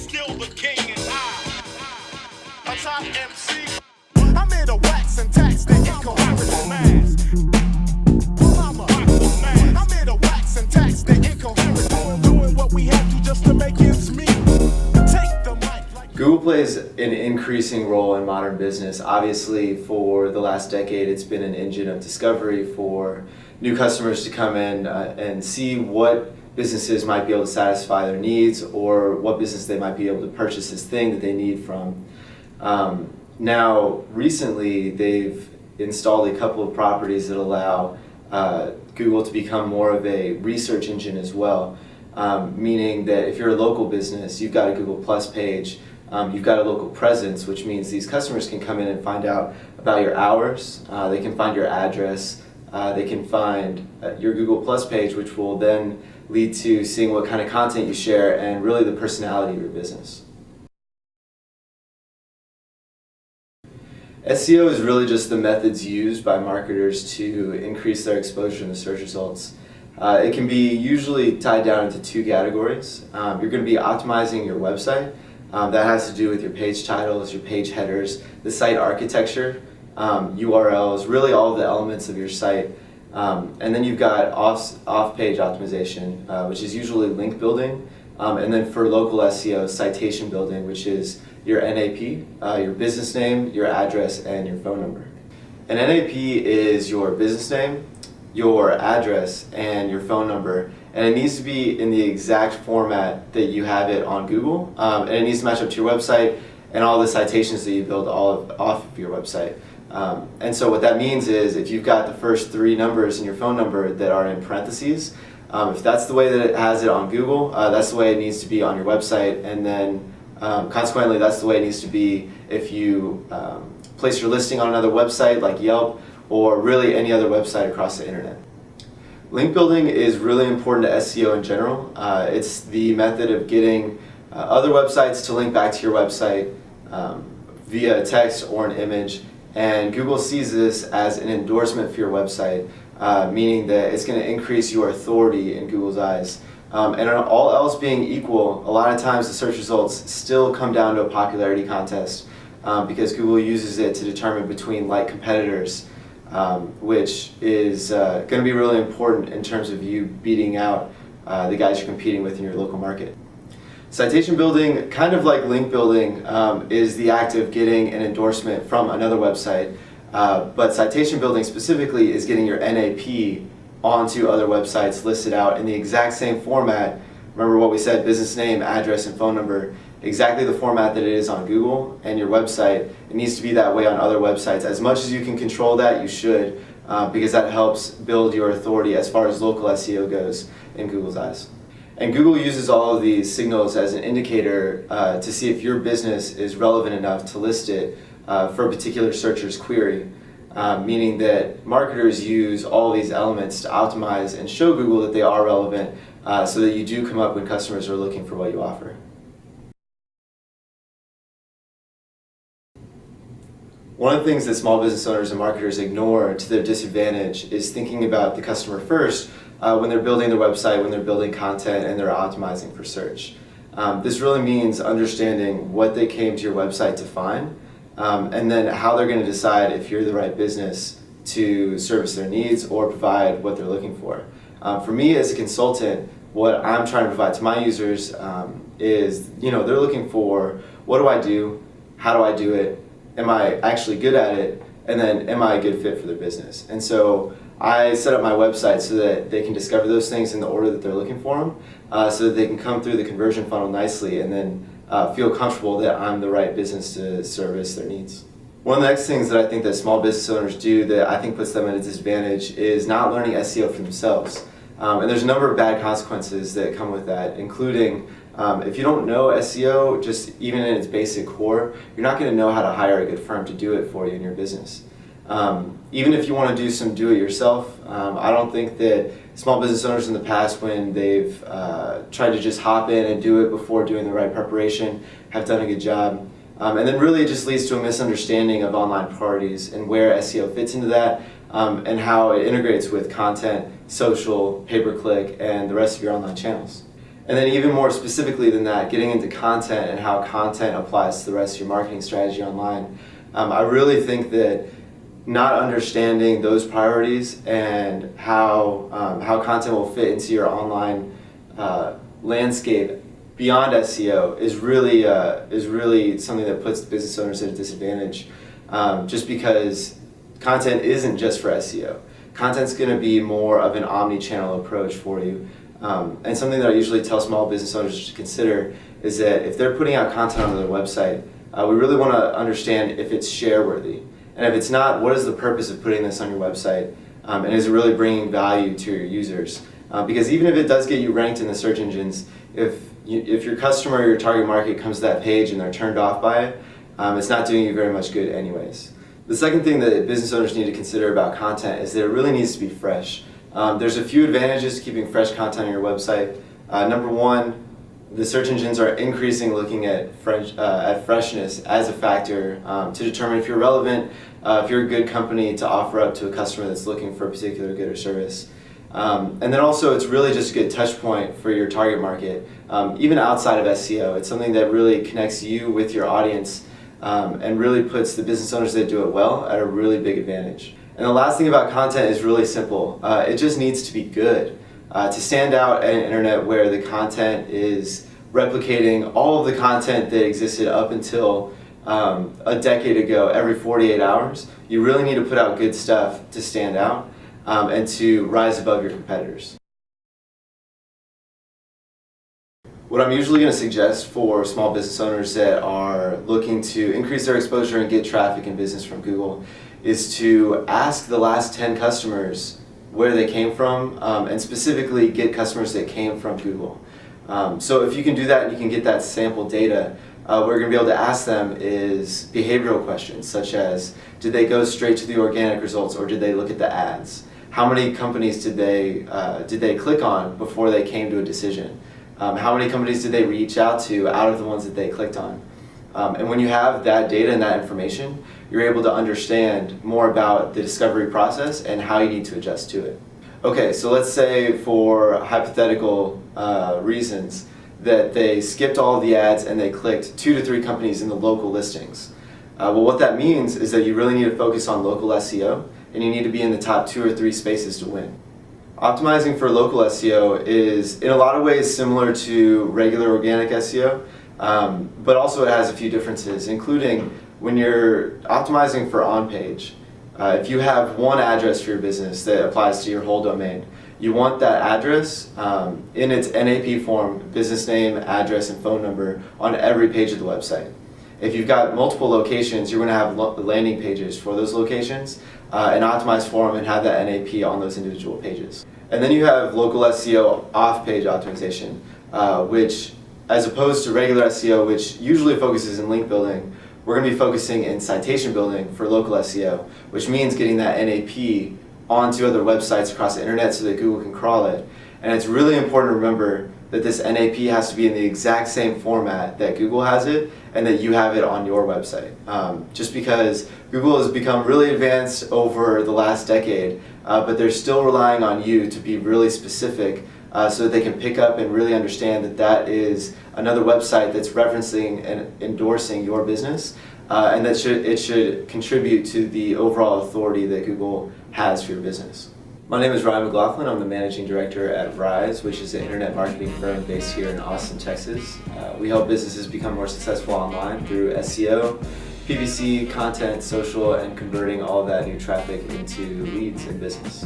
still the king and I, a top MC. I'm here to wax and tax the incoherent mass. I'm here to wax and tax the incoherent. Doing what we have to just to make ends meet. Take the mic like Google plays an increasing role in modern business. Obviously, for the last decade, it's been an engine of discovery for new customers to come in and see what businesses might be able to satisfy their needs, or what business they might be able to purchase this thing that they need from. Now, recently, they've installed a couple of properties that allow Google to become more of a research engine as well, meaning that if you're a local business, you've got a Google Plus page, you've got a local presence, which means these customers can come in and find out about your hours, they can find your address, they can find your Google Plus page, which will then lead to seeing what kind of content you share and really the personality of your business. SEO is really just the methods used by marketers to increase their exposure in the search results. It can be usually tied down into two categories. You're going to be optimizing your website. That has to do with your page titles, your page headers, the site architecture, URLs, really all the elements of your site. And then you've got off-page optimization, which is usually link building. And then for local SEO, citation building, which is your NAP, your business name, your address, and your phone number. An NAP is your business name, your address, and your phone number. And it needs to be in the exact format that you have it on Google. And it needs to match up to your website and all the citations that you build off of your website. And so what that means is if you've got the first three numbers in your phone number that are in parentheses, if that's the way that it has it on Google, that's the way it needs to be on your website, and then consequently that's the way it needs to be if you place your listing on another website like Yelp or really any other website across the internet. Link building is really important to SEO in general. It's the method of getting other websites to link back to your website via text or an image, and Google sees this as an endorsement for your website, meaning that it's going to increase your authority in Google's eyes. And all else being equal, a lot of times the search results still come down to a popularity contest because Google uses it to determine between like competitors, which is going to be really important in terms of you beating out the guys you're competing with in your local market. Citation building, kind of like link building, is the act of getting an endorsement from another website, but citation building specifically is getting your NAP onto other websites listed out in the exact same format. Remember what we said, business name, address, and phone number, exactly the format that it is on Google and your website. It needs to be that way on other websites. As much as you can control that, you should, because that helps build your authority as far as local SEO goes in Google's eyes. And Google uses all of these signals as an indicator to see if your business is relevant enough to list it for a particular searcher's query. Meaning that marketers use all these elements to optimize and show Google that they are relevant so that you do come up when customers are looking for what you offer. One of the things that small business owners and marketers ignore to their disadvantage is thinking about the customer first when they're building their website, when they're building content, and they're optimizing for search. This really means understanding what they came to your website to find, and then how they're going to decide if you're the right business to service their needs or provide what they're looking for. For me as a consultant, what I'm trying to provide to my users is, they're looking for, what do I do, how do I do it, am I actually good at it, and then am I a good fit for their business? And so I set up my website so that they can discover those things in the order that they're looking for them, so that they can come through the conversion funnel nicely and then feel comfortable that I'm the right business to service their needs. One of the next things that I think that small business owners do that I think puts them at a disadvantage is not learning SEO for themselves. And there's a number of bad consequences that come with that, including if you don't know SEO, just even in its basic core, you're not going to know how to hire a good firm to do it for you in your business. Even if you want to do some do-it-yourself, I don't think that small business owners in the past, when they've tried to just hop in and do it before doing the right preparation, have done a good job. And then really it just leads to a misunderstanding of online priorities and where SEO fits into that, and how it integrates with content, social, pay-per-click, and the rest of your online channels. And then even more specifically than that, getting into content and how content applies to the rest of your marketing strategy online. I really think that not understanding those priorities and how content will fit into your online landscape beyond SEO is really something that puts business owners at a disadvantage. Just because content isn't just for SEO. Content's going to be more of an omni-channel approach for you. And something that I usually tell small business owners to consider is that if they're putting out content on their website, we really want to understand if it's share-worthy. And if it's not, what is the purpose of putting this on your website? And is it really bringing value to your users? Because even if it does get you ranked in the search engines, if your customer or your target market comes to that page and they're turned off by it, it's not doing you very much good anyways. The second thing that business owners need to consider about content is that it really needs to be fresh. There's a few advantages to keeping fresh content on your website. Number one, the search engines are increasing looking at freshness as a factor to determine if you're relevant, if you're a good company to offer up to a customer that's looking for a particular good or service. And then also it's really just a good touch point for your target market, even outside of SEO. It's something that really connects you with your audience and really puts the business owners that do it well at a really big advantage. And the last thing about content is really simple. It just needs to be good. To stand out at an internet where the content is replicating all of the content that existed up until a decade ago every 48 hours, you really need to put out good stuff to stand out and to rise above your competitors. What I'm usually going to suggest for small business owners that are looking to increase their exposure and get traffic and business from Google is to ask the last 10 customers where they came from and specifically get customers that came from Google. So if you can do that and you can get that sample data, what we're going to be able to ask them is behavioral questions such as, did they go straight to the organic results or did they look at the ads? How many companies did they click on before they came to a decision? How many companies did they reach out to out of the ones that they clicked on? And when you have that data and that information, you're able to understand more about the discovery process and how you need to adjust to it. Okay, so let's say for hypothetical reasons that they skipped all of the ads and they clicked 2 to 3 companies in the local listings. Well, what that means is that you really need to focus on local SEO and you need to be in the top 2 or 3 spaces to win. Optimizing for local SEO is in a lot of ways similar to regular organic SEO, but also it has a few differences, including when you're optimizing for on-page. If you have one address for your business that applies to your whole domain, you want that address in its NAP form, business name, address, and phone number on every page of the website. If you've got multiple locations, you're going to have landing pages for those locations and optimize for them and have that NAP on those individual pages. And then you have local SEO off-page optimization, which, as opposed to regular SEO, which usually focuses in link building, we're going to be focusing in citation building for local SEO, which means getting that NAP onto other websites across the internet so that Google can crawl it. And it's really important to remember that this NAP has to be in the exact same format that Google has it and that you have it on your website. Just because Google has become really advanced over the last decade, but they're still relying on you to be really specific so that they can pick up and really understand that that is another website that's referencing and endorsing your business, and that it should contribute to the overall authority that Google has for your business. My name is Ryan McLaughlin. I'm the managing director at Rise, which is an internet marketing firm based here in Austin, Texas. We help businesses become more successful online through SEO, PPC, content, social, and converting all of that new traffic into leads in business.